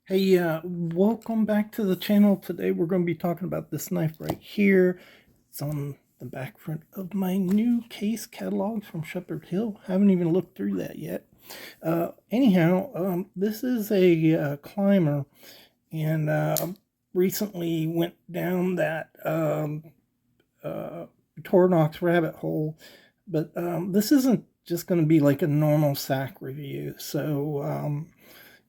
Hey, welcome back to the channel. Today we're going to be talking about this knife right here. It's on the back front of my new case catalog from Shepherd Hill. Haven't even looked through that yet. Anyhow, this is a climber, and recently went down that Victorinox rabbit hole. But this isn't just going to be like a normal sack review. So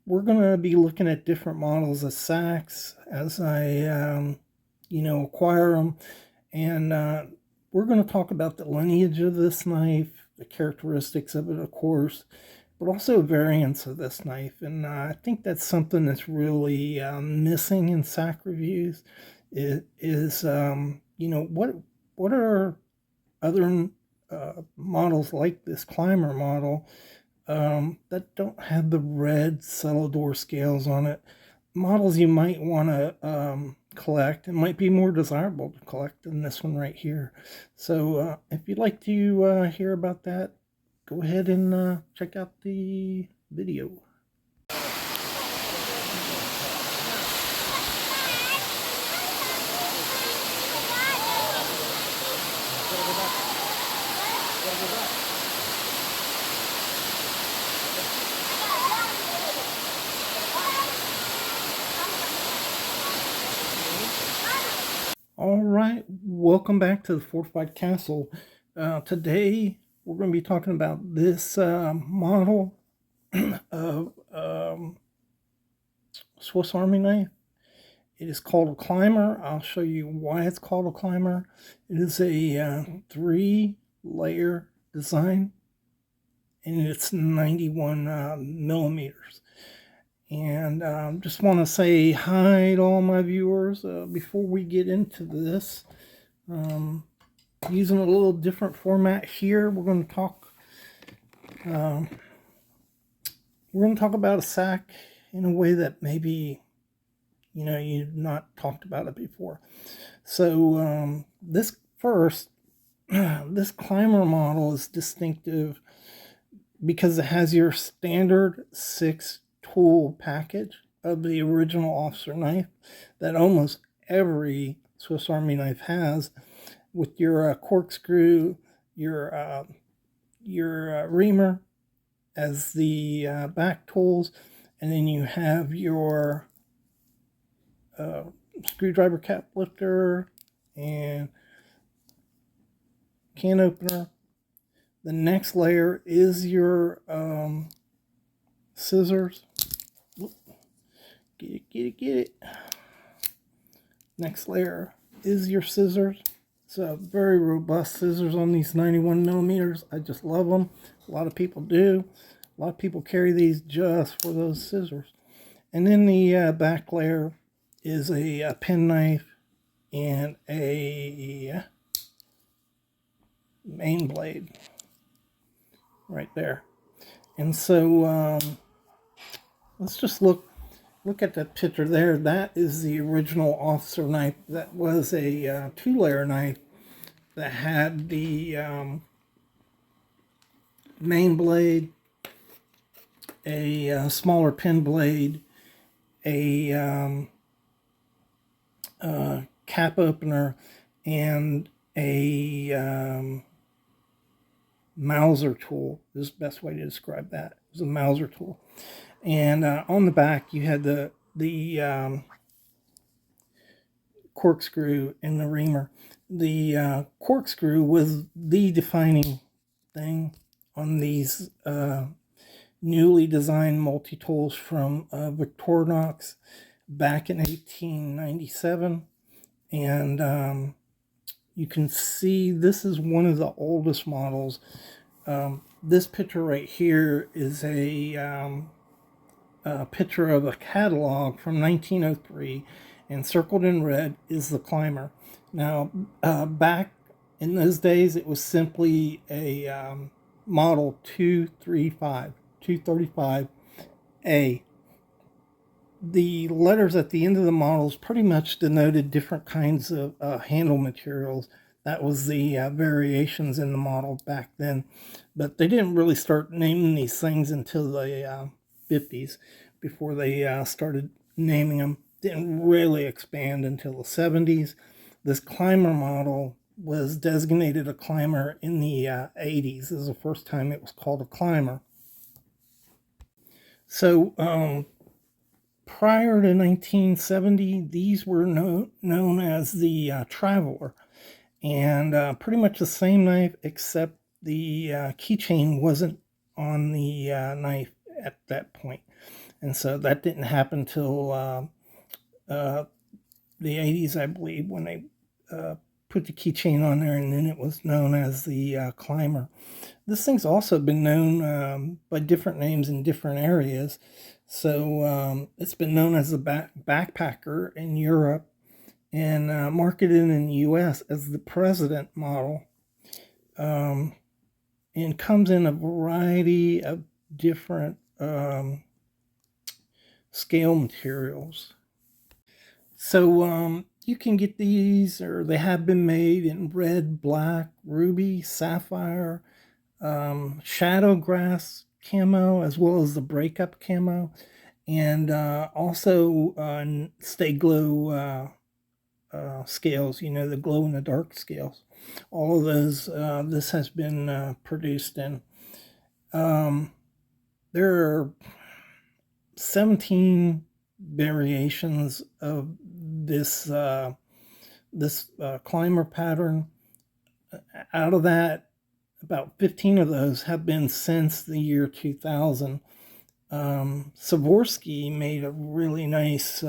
we're going to be looking at different models of sacks as I, acquire them. And we're going to talk about the lineage of this knife, the characteristics of it, of course, but also variants of this knife. And I think that's something that's really missing in sack reviews. It is, what are other models like this climber model that don't have the red Celador scales on it. Models you might want to collect. It might be more desirable to collect than this one right here. So if you'd like to hear about that, go ahead and check out the video. All right, welcome back to the Fortified Castle. Today we're going to be talking about this model of Swiss Army knife. It is called a climber. I'll show you why it's called a climber. It is a 3-layer design, and it's 91 millimeters. And just want to say hi to all my viewers before we get into this. Using a little different format here, we're going to talk about a sack in a way that maybe you've not talked about it before. So this climber model is distinctive because it has your standard 6 tool package of the original officer knife that almost every Swiss Army knife has, with your corkscrew, your reamer as the back tools, and then you have your screwdriver cap lifter and can opener. The next layer is your scissors. Get it. Next layer is your scissors. It's a very robust scissors on these 91 millimeters. I just love them. A lot of people do. A lot of people carry these just for those scissors. And then the back layer is a pen knife and a main blade right there. And so let's just look at that picture there. That is the original officer knife. That was a 2-layer knife that had the main blade, a smaller pen blade, a cap opener, and a Mauser tool is the best way to describe that. It was a Mauser tool. And on the back, you had the corkscrew and the reamer. The corkscrew was the defining thing on these newly designed multi-tools from Victorinox back in 1897. And you can see this is one of the oldest models. This picture right here is a picture of a catalog from 1903, and circled in red is the climber. Now, back in those days, it was simply a model 235A. The letters at the end of the models pretty much denoted different kinds of handle materials. That was the variations in the model back then. But they didn't really start naming these things until the 50s, before they started naming them. Didn't really expand until the 70s. This climber model was designated a climber in the 80s. This is the first time it was called a climber. So prior to 1970, these were known as the Traveler, and pretty much the same knife, except the keychain wasn't on the knife at that point. And so that didn't happen till the 80s, I believe, when they put the keychain on there, and then it was known as the Climber. This thing's also been known by different names in different areas. So it's been known as the backpacker in Europe, and marketed in the U.S. as the President model, and comes in a variety of different scale materials. So you can get these, or they have been made in red, black, ruby, sapphire, shadow grass camo, as well as the breakup camo, and also stay glow scales, the glow in the dark scales. All of those this has been produced in. There are 17 variations of this climber pattern. Out of that, about 15 of those have been since the year 2000. Swarovski made a really nice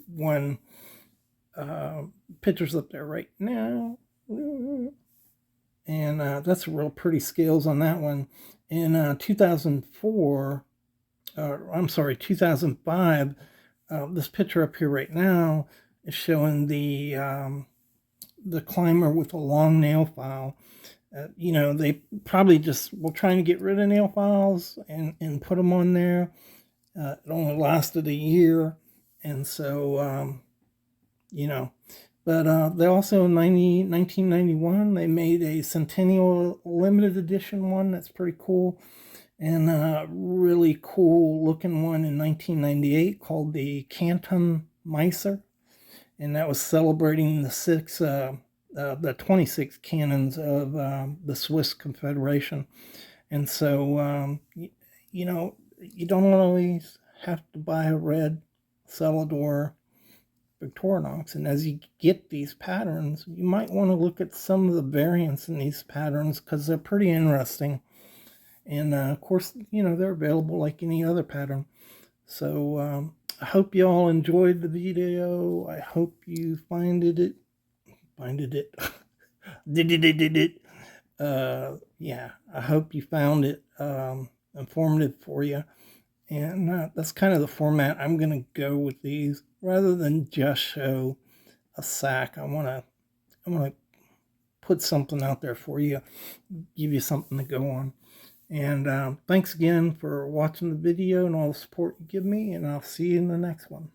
one. Pictures up there right now, and that's real pretty scales on that one. In 2004, I'm sorry, 2005, this picture up here right now is showing the climber with a long nail file. They probably just were trying to get rid of nail files and put them on there. It only lasted a year, and so but they also in 1991 they made a Centennial limited edition one that's pretty cool, and a really cool looking one in 1998 called the Canton Miser, and that was celebrating the 26 cannons of the Swiss Confederation. And so you don't always have to buy a red Celador Victorinox, and as you get these patterns, you might want to look at some of the variants in these patterns, because they're pretty interesting. And of course, they're available like any other pattern. So I hope you all enjoyed the video. I hope you did it. Yeah, I hope you found it informative for you. And that's kind of the format I'm going to go with these. Rather than just show a sack, I want to put something out there for you, give you something to go on. And thanks again for watching the video and all the support you give me, and I'll see you in the next one.